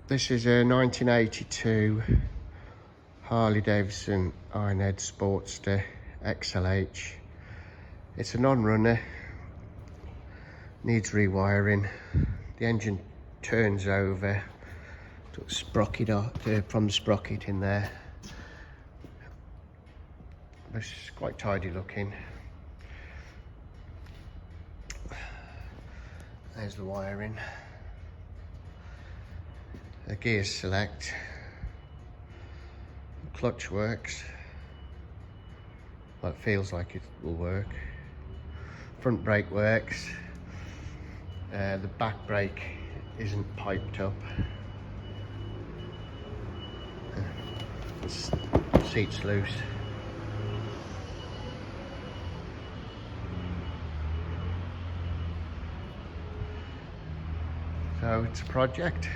This is a 1982 Harley Davidson Ironhead Sportster XLH. It's a non-runner, needs rewiring. The engine turns over, took sprocket off, from the sprocket in there. It's quite tidy looking. There's the wiring. The gears select. The clutch works. Well, it feels like it will work. Front brake works. The back brake isn't piped up. The seat's loose. So it's a project.